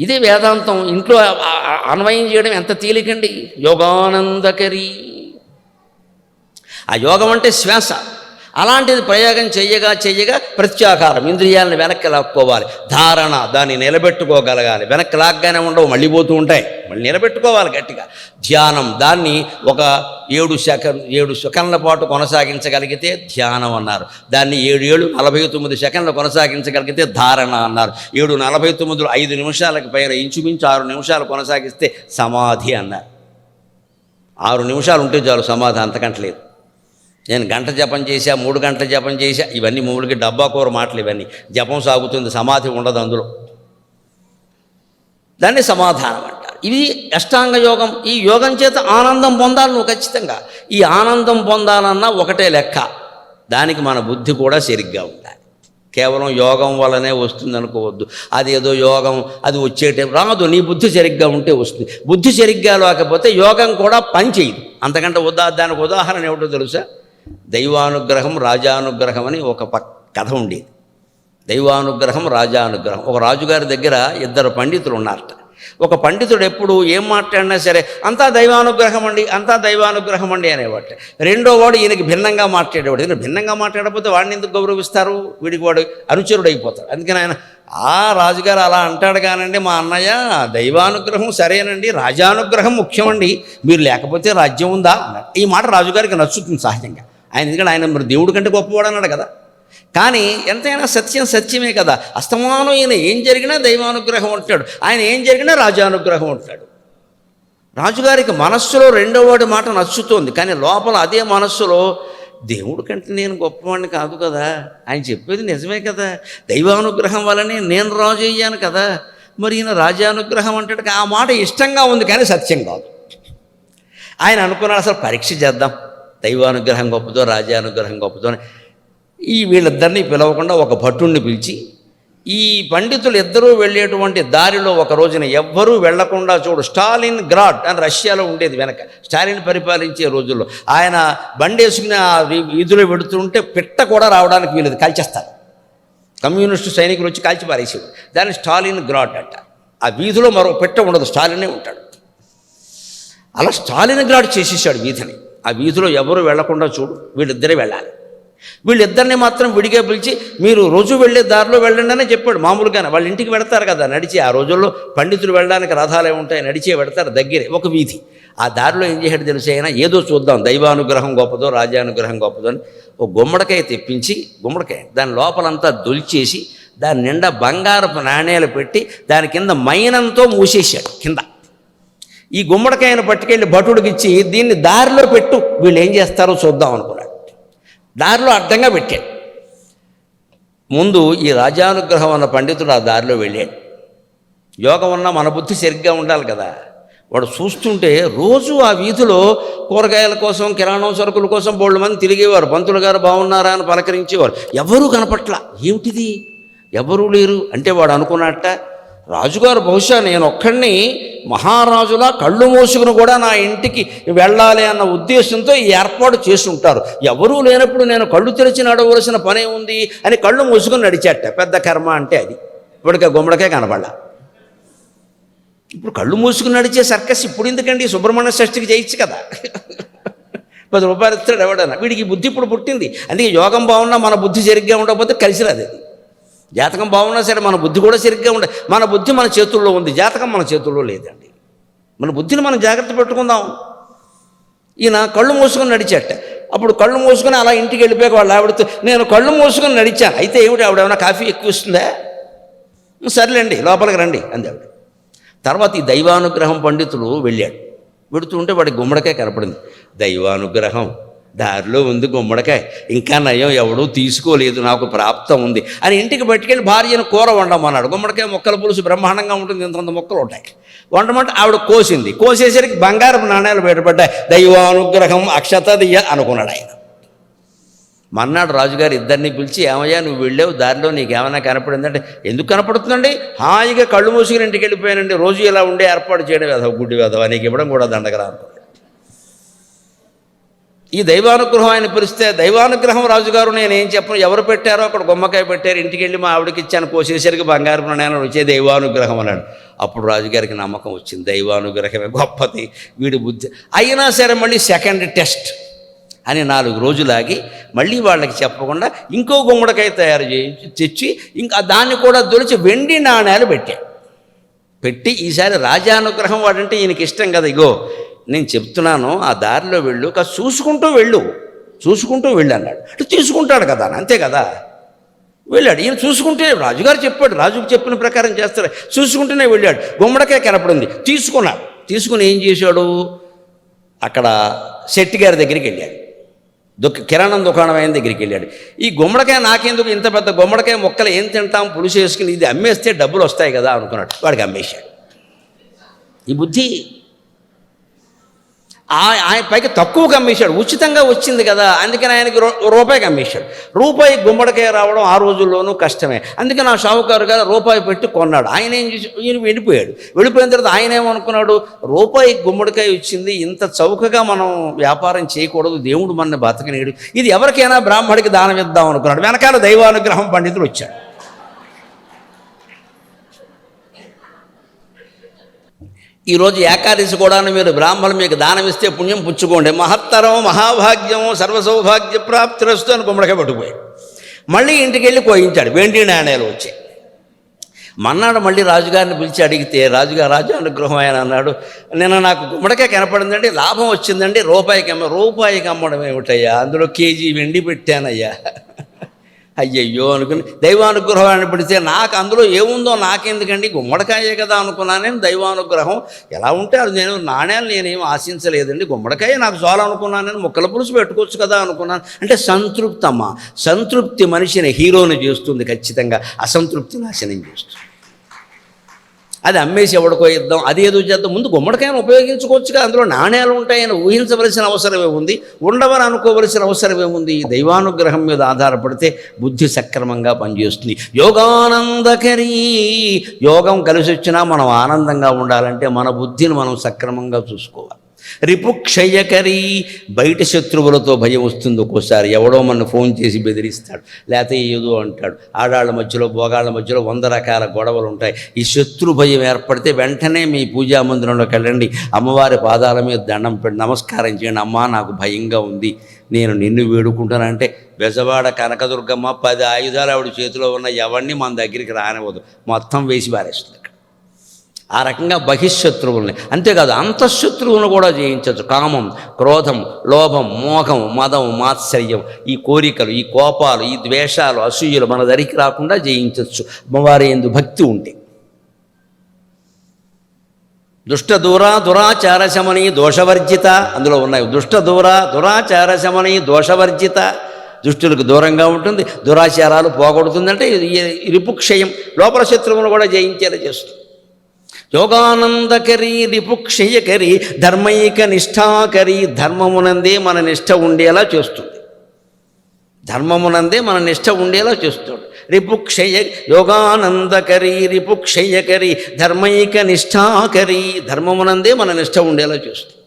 Speaker 1: ఇదే వేదాంతం ఇంట్లో అన్వయం చేయడం ఎంత తేలికండి. యోగానందకరి. ఆ యోగం అంటే శ్వాస. అలాంటిది ప్రయోగం చెయ్యగా చెయ్యగా ప్రత్యాకారం, ఇంద్రియాలను వెనక్కి లాక్కోవాలి. ధారణ, దాన్ని నిలబెట్టుకోగలగాలి. వెనక్కి లాగ్గానే ఉండవు, మళ్ళీ పోతూ ఉంటాయి, మళ్ళీ నిలబెట్టుకోవాలి గట్టిగా. ధ్యానం, దాన్ని ఒక 7 సెకండ్ల పాటు కొనసాగించగలిగితే ధ్యానం అన్నారు. దాన్ని 7 సెకండ్లు కొనసాగించగలిగితే ధారణ అన్నారు. 7:49 5 నిమిషాలకు పైన ఇంచుమించు 6 నిమిషాలు కొనసాగిస్తే సమాధి అన్నారు. 6 నిమిషాలు ఉంటే చాలు సమాధి, అంతకంటే లేదు. నేను గంట జపం చేశా, 3 గంటల జపం చేశా, ఇవన్నీ మూలకి డబ్బా కూర మాటలు. ఇవన్నీ జపం సాగుతుంది, సమాధి ఉండదు అందులో. దాన్ని సమాధానం అంటారు. ఇది అష్టాంగ యోగం. ఈ యోగం చేత ఆనందం పొందాలి నువ్వు ఖచ్చితంగా. ఈ ఆనందం పొందాలన్నా ఒకటే లెక్క, దానికి మన బుద్ధి కూడా సరిగ్గా ఉండాలి. కేవలం యోగం వల్లనే వస్తుంది అనుకోవద్దు. అది ఏదో యోగం అది వచ్చేటే రాదు, నీ బుద్ధి సరిగ్గా ఉంటే వస్తుంది. బుద్ధి సరిగ్గా లేకపోతే యోగం కూడా పని చేయదు. అంతకంటే దానికి ఉదాహరణ ఏమిటో తెలుసా? దైవానుగ్రహం రాజానుగ్రహం అని ఒక కథ ఉండేది. దైవానుగ్రహం రాజానుగ్రహం. ఒక రాజుగారి దగ్గర 2 పండితులు ఉన్నారట. ఒక పండితుడు ఎప్పుడు ఏం మాట్లాడినా సరే అంతా దైవానుగ్రహం అండి, అంతా దైవానుగ్రహం అండి అనేవాడు. రెండో వాడు ఈయనకి భిన్నంగా మాట్లాడేవాడు. ఈయన భిన్నంగా మాట్లాడకపోతే వాడిని ఎందుకు గౌరవిస్తారు? వీడికి వాడు అనుచరుడు అయిపోతాడు. అందుకని ఆయన రాజుగారు అలా అంటాడు కానండి, మా అన్నయ్య దైవానుగ్రహం సరేనండి, రాజానుగ్రహం ముఖ్యమండి, మీరు లేకపోతే రాజ్యం ఉందా అన్నాడు. ఈ మాట రాజుగారికి నచ్చుతుంది సహజంగా. ఎందుకంటే ఆయన మరి దేవుడి కంటే గొప్పవాడు అన్నాడు కదా. కానీ ఎంతైనా సత్యం సత్యమే కదా. అస్తమానం ఈయన ఏం జరిగినా దైవానుగ్రహం ఉంటాడు, ఆయన ఏం జరిగినా రాజానుగ్రహం ఉంటాడు. రాజుగారికి మనస్సులో రెండో వాడి మాట నచ్చుతోంది, కానీ లోపల అదే మనస్సులో దేవుడి కంటే నేను గొప్పవాడిని కాదు కదా, ఆయన చెప్పేది నిజమే కదా, దైవానుగ్రహం వల్లనే నేను రాజు అయ్యాను కదా, మరి ఈయన రాజానుగ్రహం అంటాడు. ఆ మాట ఇష్టంగా ఉంది కానీ సత్యం కాదు. ఆయన అనుకున్నాడు అసలు పరీక్ష చేద్దాం, దైవానుగ్రహం గొప్పదో రాజానుగ్రహం గొప్పదో అని. వీళ్ళిద్దరినీ పిలవకుండా ఒక భటుణ్ణి పిలిచి ఈ పండితులు ఇద్దరూ వెళ్ళేటువంటి దారిలో ఒక రోజున ఎవ్వరూ వెళ్లకుండా చూడు, స్టాలిన్ గ్రాడ్ అని రష్యాలో ఉండేది వెనక, స్టాలిన్ పరిపాలించే రోజుల్లో. ఆయన బండి వేసుకుని ఆ వీధిలో పెడుతుంటే పిట్ట కూడా రావడానికి వీలేదు, కాల్చేస్తారు. కమ్యూనిస్టు సైనికులు వచ్చి కాల్చి పారేసేవారు. దాన్ని స్టాలిన్ గ్రాడ్ అంట. ఆ వీధిలో మరో పిట్ట ఉండదు, స్టాలినే ఉంటాడు. అలా స్టాలిన్ గ్రాడ్ చేసేసాడు వీధిని. ఆ వీధిలో ఎవరు వెళ్లకుండా చూడు, వీళ్ళిద్దరే వెళ్ళాలి. వీళ్ళిద్దరిని మాత్రం విడిగా పిలిచి మీరు రోజు వెళ్ళే దారిలో వెళ్ళండి అనే చెప్పాడు. మామూలుగానే వాళ్ళ ఇంటికి వెడతారు కదా నడిచి. ఆ రోజుల్లో పండితులు వెళ్ళడానికి రథాలే ఉంటాయి, నడిచే వెడతారు, దగ్గరే ఒక వీధి. ఆ దారిలో ఏం చేశాడు తెలిసి, అయినా ఏదో చూద్దాం, దైవానుగ్రహం గొప్పదో రాజ్యానుగ్రహం గొప్పదో అని ఒక గుమ్మడికాయ తెప్పించి, గుమ్మడికాయ దాని లోపలంతా దొలిచేసి దాని నిండా బంగారపు నాణేలు పెట్టి దాని కింద మైనంతో మూసేశాడు కింద. ఈ గుమ్మడికాయను పట్టుకెళ్ళి భటుడికి ఇచ్చి దీన్ని దారిలో పెట్టు, వీళ్ళు ఏం చేస్తారో చూద్దాం అనుకున్నాడు. దారిలో అడ్డంగా పెట్టాడు. ముందు ఈ రాజానుగ్రహం అన్న పండితుడు ఆ దారిలో వెళ్ళాడు. యోగం ఉన్నా మన బుద్ధి సరిగ్గా ఉండాలి కదా. వాడు చూస్తుంటే రోజు ఆ వీధిలో కూరగాయల కోసం, కిరాణం సరుకుల కోసం బోళ్ళ మంది తిరిగేవారు. పంతులు గారు బాగున్నారా అని పలకరించేవారు. ఎవరూ కనపట్ల. ఏమిటిది, ఎవరూ లేరు అంటే వాడు అనుకున్నట్ట, రాజుగారు బహుశా నేను ఒక్కడిని మహారాజులా కళ్ళు మూసుకుని కూడా నా ఇంటికి వెళ్ళాలి అన్న ఉద్దేశంతో ఈ ఏర్పాటు చేసి ఉంటారు. ఎవరూ లేనప్పుడు నేను కళ్ళు తెరిచి నడవలసిన పనే ఉంది అని కళ్ళు మూసుకుని నడిచేట. పెద్ద కర్మ అంటే అది. ఇప్పటికే గుమ్మడికే కనబడాల. ఇప్పుడు కళ్ళు మూసుకుని నడిచే సర్కస్ ఇప్పుడు ఎందుకండి, సుబ్రహ్మణ్య షష్ఠికి చేయొచ్చు కదా. 10 రూపాయలు ఇస్తాడు ఎవడన్నా. వీడికి బుద్ధి ఇప్పుడు పుట్టింది. అందుకే యోగం బాగున్నా మన బుద్ధి సరిగ్గా ఉండకపోతే కలిసి రాదు. అది జాతకం బాగున్నా సరే మన బుద్ధి కూడా సరిగ్గా ఉండే. మన బుద్ధి మన చేతుల్లో ఉంది, జాతకం మన చేతుల్లో లేదండి. మన బుద్ధిని మనం జాగ్రత్త పెట్టుకుందాం. ఈయన కళ్ళు మూసుకొని నడిచేట. అప్పుడు కళ్ళు మూసుకొని అలా ఇంటికి వెళ్ళిపోయాక వాళ్ళు ఆవిడతో, నేను కళ్ళు మూసుకొని నడిచాను. అయితే ఏమిటి, ఆవిడేమైనా కాఫీ ఎక్కువ ఇస్తుందా? సర్లేండి లోపలికి రండి అంది ఆవిడ. తర్వాత ఈ దైవానుగ్రహం పండితులు వెళ్ళాడు. వెడుతుంటే వాడికి గుమ్మడికాయ కనపడింది. దైవానుగ్రహం దారిలో ఉంది గుమ్మడికాయ, ఇంకా నయం ఎవడూ తీసుకోలేదు, నాకు ప్రాప్తం ఉంది అని ఇంటికి పట్టుకెళ్ళి భార్యను కూర వండమన్నాడు. గుమ్మడికాయ ముక్కల పులుసు బ్రహ్మాండంగా ఉంటుంది, ఇంత మొక్కలు ఉంటాయి. వండమంటే ఆవిడ కోసింది. కోసేసరికి బంగారపు నాణ్యాలు బయటపడ్డాయి. దైవానుగ్రహం అక్షతదియ అనుకున్నాడు ఆయన. మన్నాడు రాజుగారు ఇద్దరిని పిలిచి, ఏమయ్యా నువ్వు వెళ్ళావు, దారిలో నీకేమైనా కనపడిందంటే, ఎందుకు కనపడుతుందండి, హాయిగా కళ్ళు మూసుకుని ఇంటికి వెళ్ళిపోయానండి, రోజు ఇలా ఉండే ఏర్పాటు చేయడం వేదవ, గుడ్డి వేదవ, నీకు ఇవ్వడం కూడా దండగరా అనుకున్నాడు. ఈ దైవానుగ్రహం ఆయన పిలిస్తే, దైవానుగ్రహం రాజుగారు నేనేం చెప్పను, ఎవరు పెట్టారో అక్కడ గుమ్మకాయ పెట్టారు, ఇంటికి వెళ్ళి మా ఆవిడకి ఇచ్చాను, కోసేసరికి బంగారు నాణ్యాలు వచ్చే దైవానుగ్రహం అన్నాడు. అప్పుడు రాజుగారికి నమ్మకం వచ్చింది, దైవానుగ్రహమే గొప్పది, వీడి బుద్ధి. అయినా సరే మళ్ళీ సెకండ్ టెస్ట్ అని 4 రోజులాగి మళ్ళీ వాళ్ళకి చెప్పకుండా ఇంకో గుమ్మడికాయ తయారు తెచ్చి ఇంకా దాన్ని కూడా దొలిచి వెండి నాణ్యాలు పెట్టి ఈసారి రాజానుగ్రహం వాడంటే ఈయనకి ఇష్టం కదా, ఇగో నేను చెప్తున్నాను ఆ దారిలో వెళ్ళు, చూసుకుంటూ వెళ్ళు అన్నాడు. అంటే తీసుకుంటాడు కదా, అంతే కదా. వెళ్ళాడు. ఈయన చూసుకుంటే, రాజుగారు చెప్పాడు, రాజుకు చెప్పిన ప్రకారం చేస్తాడు. చూసుకుంటూనే వెళ్ళాడు. గుమ్మడికాయ కనపడింది, తీసుకుని ఏం చేశాడు, అక్కడ శెట్టి గారి దగ్గరికి వెళ్ళాడు. కిరాణం దుకాణం ఆయన దగ్గరికి వెళ్ళాడు. ఈ గుమ్మడికాయ నాకెందుకు, ఇంత పెద్ద గుమ్మడికాయ మొక్కలు ఏం తింటాం, పులుసు వేసుకుని ఇది అమ్మేస్తే డబ్బులు వస్తాయి కదా అనుకున్నాడు. వాడికి అమ్మేశాడు. ఈ బుద్ధి ఆయన పైకి తక్కువగా అమ్మేశాడు. ఉచితంగా వచ్చింది కదా, అందుకని ఆయనకి రూపాయికి అమ్మేశాడు. రూపాయి గుమ్మడికాయ రావడం ఆ రోజుల్లోనూ కష్టమే. అందుకని ఆ షావుకారు గారు రూపాయి పెట్టి కొన్నాడు. ఆయన ఏం చేసి, ఈయన వెళ్ళిపోయిన తర్వాత ఆయన ఏమనుకున్నాడు, రూపాయి గుమ్మడికాయ వచ్చింది, ఇంత చౌకగా మనం వ్యాపారం చేయకూడదు, దేవుడు మన బతకనేడు, ఇది ఎవరికైనా బ్రాహ్మడికి దానం ఇద్దాం అనుకున్నాడు. వెనకాల దైవానుగ్రహం పండితుడు వచ్చాడు. ఈరోజు ఏకాదశి కూడా మీరు బ్రాహ్మణులు మీకు దానం ఇస్తే పుణ్యం పుచ్చుకోండి, మహత్తరం మహాభాగ్యం సర్వసౌభాగ్య ప్రాప్తిరస్తు అని గుమ్మడికాయ పట్టుకుపోయాడు. మళ్ళీ ఇంటికి వెళ్ళి కోయించాడు. వెండి నాణ్యాలు వచ్చాయి. మన్నాడు మళ్ళీ రాజుగారిని పిలిచి అడిగితే, రాజానుగ్రహం ఆయన అన్నాడు, నిన్న నాకు గుమ్మడికాయ కనపడిందండి, లాభం వచ్చిందండి, రూపాయికి అమ్మడం ఏమిటయ్యా, అందులో కేజీ వెండి పెట్టానయ్యా. అయ్యయ్యో అనుకుని దైవానుగ్రహం పెడితే నాకు అందులో ఏముందో నాకెందుకండి, గుమ్మడికాయే కదా అనుకున్నాను నేను. దైవానుగ్రహం ఎలా ఉంటే అది, నేను నాణ్యాలు నేనేం ఆశించలేదండి, గుమ్మడికాయ నాకు చాలా అనుకున్నాను నేను, ముక్కల పులుసు పెట్టుకోవచ్చు కదా అనుకున్నాను. అంటే సంతృప్తమ్మా, సంతృప్తి మనిషిని హీరోని చేస్తుంది, ఖచ్చితంగా అసంతృప్తి నాశనం చేస్తుంది. అది అమ్మేసి ఎవడికో ఇద్దాం, అదేదో చేద్దాం. ముందు గుమ్మడికాయను ఉపయోగించుకోవచ్చుగా, అందులో నాణ్యాలు ఉంటాయని ఊహించవలసిన అవసరమే ఉంది, ఉండవని అనుకోవలసిన అవసరమే ఉంది. దైవానుగ్రహం మీద ఆధారపడితే బుద్ధి సక్రమంగా పనిచేస్తుంది. యోగానందకరీ, యోగం కలిసి వచ్చినా మనం ఆనందంగా ఉండాలంటే మన బుద్ధిని మనం సక్రమంగా చూసుకోవాలి. రిపుక్షయకరీ, బయట శత్రువులతో భయం వస్తుంది. ఒక్కోసారి ఎవడో మన ఫోన్ చేసి బెదిరిస్తాడు, లేకపోతే ఏదో అంటాడు. ఆడాళ్ళ మధ్యలో భోగాళ్ళ మధ్యలో 100 రకాల గొడవలు ఉంటాయి. ఈ శత్రు భయం ఏర్పడితే వెంటనే మీ పూజా మందిరంలోకి వెళ్ళండి, అమ్మవారి పాదాల మీద దండం పెట్టి నమస్కారం చేయండి. అమ్మా నాకు భయంగా ఉంది, నేను నిన్ను వేడుకుంటానంటే బెజవాడ కనకదుర్గమ్మ 10 ఆయుధాలు ఆవిడ చేతిలో ఉన్న ఎవరిని మన దగ్గరికి రానివ్వదు, మొత్తం వేసి పారేస్తుంది. ఆ రకంగా బహిశత్రువుల్ని, అంతేకాదు అంతఃశత్రువులను కూడా జయించవచ్చు. కామం, క్రోధం, లోభం, మోహం, మదం, మాత్సర్యం, ఈ కోరికలు, ఈ కోపాలు, ఈ ద్వేషాలు, అసూయలు మన దరికి రాకుండా జయించవచ్చు అమ్మవారి యందు భక్తి ఉంటే. దుష్ట దూరా దురాచార శమని దోషవర్జిత, అందులో ఉన్నాయి. దుష్ట దూరా దురాచార శమని దోషవర్జిత, దుష్టులకు దూరంగా ఉంటుంది, దురాచారాలు పోగొడుతుందంటే రిపుక్షయం, లోపల శత్రువులను కూడా జయించేలా చేస్తుంది. యోగానందకరీ రిపుక్షయకరీ ధర్మైక నిష్ఠాకరీ, ధర్మమునందే మన నిష్ఠ ఉండేలా చేస్తుంది, ధర్మమునందే మన నిష్ఠ ఉండేలా చేస్తుంది. రిపుక్షయ యోగానందకరీ రిపుక్షయకరీ ధర్మైక నిష్ఠాకరీ, ధర్మమునందే మన నిష్ఠ ఉండేలా చేస్తుంది.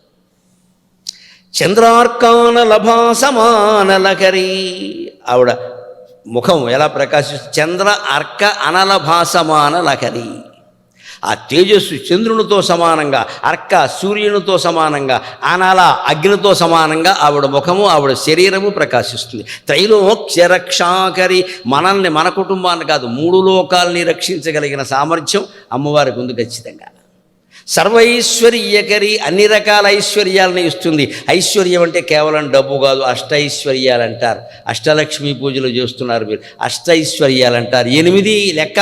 Speaker 1: చంద్రార్కాన లభాసమానలకరీ, ఆవిడ ముఖం ఎలా ప్రకాశిస్తుంది, చంద్ర అర్క అనలభాసమానలకరీ, ఆ తేజస్సు చంద్రునితో సమానంగా, అర్క సూర్యునితో సమానంగా, అనాల అగ్నితో సమానంగా ఆవిడ ముఖము, ఆవిడ శరీరము ప్రకాశిస్తుంది. త్రైలోక్యరక్షాకరి, మనల్ని, మన కుటుంబాన్ని కాదు 3 లోకాలని రక్షించగలిగిన సామర్థ్యం అమ్మవారికి ఉంది ఖచ్చితంగా. సర్వైశ్వర్యకరి, అన్ని రకాల ఐశ్వర్యాలను ఇస్తుంది. ఐశ్వర్యం అంటే కేవలం డబ్బు కాదు, అష్టైశ్వర్యాలు అంటారు. అష్టలక్ష్మి పూజలు చేస్తున్నారు మీరు, అష్టైశ్వర్యాలు అంటారు. 8 లెక్క.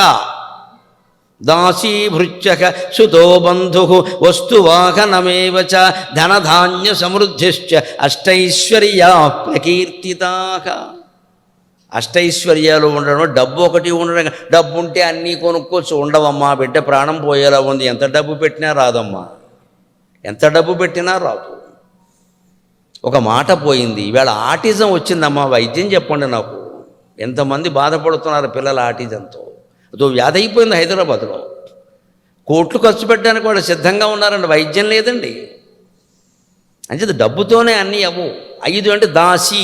Speaker 1: దాసీ భృత్యక సుతో బంధు వస్తువాహనమేవ చ ధనధాన్య సమృద్ధిశ్చ అష్టైశ్వర్యా ప్రకీర్తితాః. అష్టైశ్వర్యాలు ఉండడం, డబ్బు ఒకటి ఉండడం. డబ్బు ఉంటే అన్నీ కొనుక్కోవచ్చు, ఉండవమ్మా. బిడ్డ ప్రాణం పోయేలా ఉంది, ఎంత డబ్బు పెట్టినా రాదమ్మా, ఎంత డబ్బు పెట్టినా రాదు. ఒక మాట పోయింది, ఈవేళ ఆటిజం వచ్చిందమ్మా, వైద్యం చెప్పండి నాకు. ఎంతమంది బాధపడుతున్నారు పిల్లలు ఆటిజంతో, అదో వ్యాధి అయిపోయింది హైదరాబాద్లో. కోట్లు ఖర్చు పెట్టడానికి వాళ్ళు సిద్ధంగా ఉన్నారండి, వైద్యం లేదండి. అంచేది డబ్బుతోనే అన్నీ అవ్వు. 5 అంటే దాసి,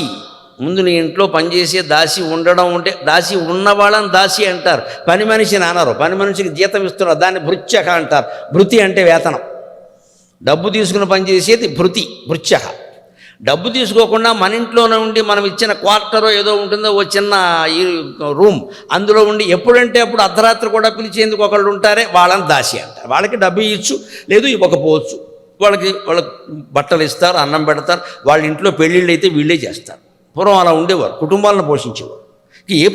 Speaker 1: ముందు నీ ఇంట్లో పనిచేసే దాసి ఉండడం ఉంటే, దాసి ఉన్నవాళ్ళని దాసి అంటారు, పని మనిషిని అనరు. పని మనిషికి జీతం ఇస్తున్నారు, దాన్ని భృత్యక అంటారు. భృతి అంటే వేతనం, డబ్బు తీసుకుని పనిచేసేది భృతి, భృత్యక. డబ్బు తీసుకోకుండా మన ఇంట్లోనే ఉండి మనం ఇచ్చిన క్వార్టరో ఏదో ఉంటుందో, ఓ చిన్న ఈ రూమ్, అందులో ఉండి ఎప్పుడంటే అప్పుడు అర్ధరాత్రి కూడా పిలిచేందుకు ఒకళ్ళు ఉంటారే, వాళ్ళని దాసి అంటారు. వాళ్ళకి డబ్బు ఇచ్చు, లేదు ఇవ్వకపోవచ్చు, వాళ్ళకి బట్టలు ఇస్తారు, అన్నం పెడతారు. వాళ్ళ ఇంట్లో పెళ్ళిళ్ళు అయితే వీళ్ళే చేస్తారు. పూర్వం అలా ఉండేవారు, కుటుంబాలను పోషించేవారు. ఏ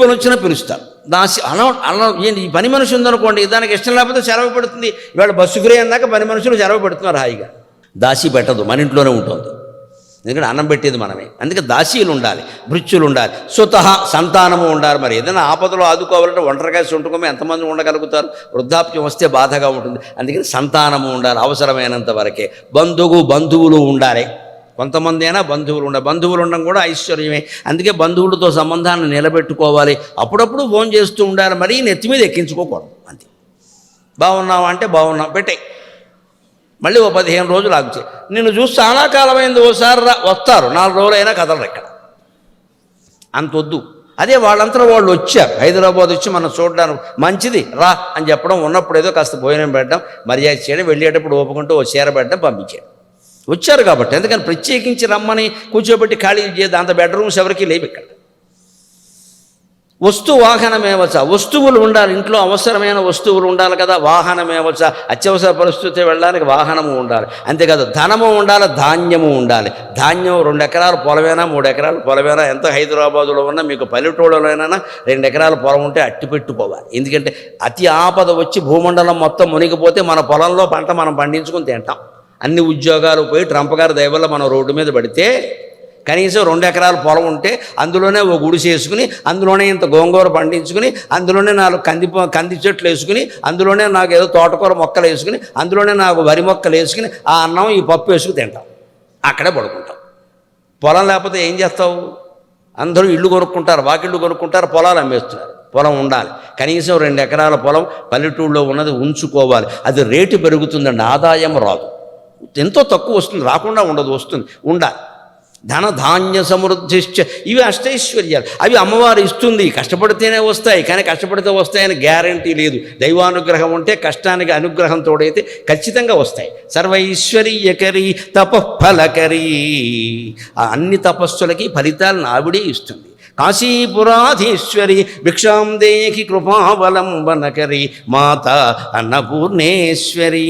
Speaker 1: పని వచ్చినా పిలుస్తారు దాసి. అలా ఈ పని మనిషి ఉందనుకోండి, దానికి ఇష్టం లేకపోతే సెలవు పెడుతుంది. ఇవాళ బస్సు ఫ్రీ అన్నాక పని మనుషులు సెలవు పెడుతున్నారు హాయిగా. దాసి పెట్టదు, మన ఇంట్లోనే ఉంటుంది, ఎందుకంటే అన్నం పెట్టేది మనమే. అందుకే దాసీలు ఉండాలి, భృత్యులు ఉండాలి, స్వతహ సంతానము ఉండాలి. మరి ఏదైనా ఆపదలో ఆదుకోవాలంటే ఒంటరిగా సుంటుకోమే ఎంతమంది ఉండగలుగుతారు? వృద్ధాప్యం వస్తే బాధగా ఉంటుంది. అందుకని సంతానము ఉండాలి అవసరమైనంత వరకే. బంధువులు ఉండాలి, కొంతమంది అయినా బంధువులు ఉండాలి. బంధువులు ఉండడం కూడా ఐశ్వర్యమే. అందుకే బంధువులతో సంబంధాన్ని నిలబెట్టుకోవాలి. అప్పుడప్పుడు ఫోన్ చేస్తూ ఉండాలి, మరీ నెత్తి మీద ఎక్కించుకోకూడదు. అంతే. బాగున్నావా అంటే బాగున్నాం పెట్టే, మళ్ళీ ఓ 15 రోజులు ఆగుచే. నిన్ను చూసి చాలా కాలమైంది, ఓసారి వస్తారు, 4 రోజులైనా కదలరు ఎక్కడ. అంతొద్దు. అదే వాళ్ళంతా వాళ్ళు వచ్చారు, హైదరాబాద్ వచ్చి మనం చూడడానికి, మంచిది రా అని చెప్పడం, ఉన్నప్పుడు ఏదో కాస్త భోజనం పెట్టడం, మర్యాద చేయడం, వెళ్ళేటప్పుడు ఒప్పుకుంటూ ఓ చీర పెట్టడం, పంపించాడు. వచ్చారు కాబట్టి, ఎందుకని ప్రత్యేకించి రమ్మని కూర్చోబెట్టి ఖాళీ చేయదు. అంత బెడ్రూమ్స్ ఎవరికి లేవు ఇక్కడ. వాహనమేవచ, వస్తువులు ఉండాలి, ఇంట్లో అవసరమైన వస్తువులు ఉండాలి కదా. వాహనమేవచ, అత్యవసర పరిస్థితి వెళ్ళడానికి వాహనము ఉండాలి. అంతేకాదు ధనము ఉండాలి, ధాన్యము ఉండాలి. ధాన్యం 2 ఎకరాల పొలమైనా 3 ఎకరాల పొలమైనా, ఎంత హైదరాబాదులో ఉన్నా మీకు పల్లెటూళ్ళలోనైనా 2 ఎకరాల పొలం ఉంటే అట్టి పెట్టుకోవాలి. ఎందుకంటే అతి ఆపద వచ్చి భూమండలం మొత్తం మునిగిపోతే మన పొలంలో పంట మనం పండించుకుని తింటాం. అన్ని ఉద్యోగాలు పోయి ట్రంప్ గారి దయ వల్ల మనం రోడ్డు మీద పడితే కనీసం 2 ఎకరాల పొలం ఉంటే అందులోనే ఓ గుడిసె వేసుకుని, అందులోనే ఇంత గోంగూర పండించుకుని, అందులోనే 4 కంది చెట్లు వేసుకుని, అందులోనే నాకు ఏదో తోటకూర మొక్కలు వేసుకుని, అందులోనే నాకు వరి మొక్కలు వేసుకుని, ఆ అన్నం ఈ పప్పు వేసుకుని తింటాం, అక్కడే పడుకుంటాం. పొలం లేకపోతే ఏం చేస్తావు? అందరూ ఇళ్ళు కొనుక్కుంటారు, వాకిళ్ళు కొనుక్కుంటారు, పొలాలు అమ్మేస్తున్నారు. పొలం ఉండాలి, కనీసం 2 ఎకరాల పొలం పల్లెటూళ్ళలో ఉన్నది ఉంచుకోవాలి. అది రేటు పెరుగుతుందండి, ఆదాయం రాదు. ఎంతో తక్కువ వస్తుంది, రాకుండా ఉండదు, వస్తుంది, ఉండాలి. ధన ధాన్య సమృద్ధిశ్చ, ఇవి అష్టైశ్వర్యాలు. అవి అమ్మవారు ఇస్తుంది, కష్టపడితేనే వస్తాయి. కానీ కష్టపడితే వస్తాయని గ్యారంటీ లేదు. దైవానుగ్రహం ఉంటే, కష్టానికి అనుగ్రహం తోడైతే ఖచ్చితంగా వస్తాయి. సర్వైశ్వర్యకరీ తపఃఫలకరీ, ఆ అన్ని తపస్సులకి ఫలితాలను ఆవిడే ఇస్తుంది. కాశీపురాధీశ్వరి భిక్షాం దేహి కృపావలంబనకరీ మాతా అన్నపూర్ణేశ్వరీ.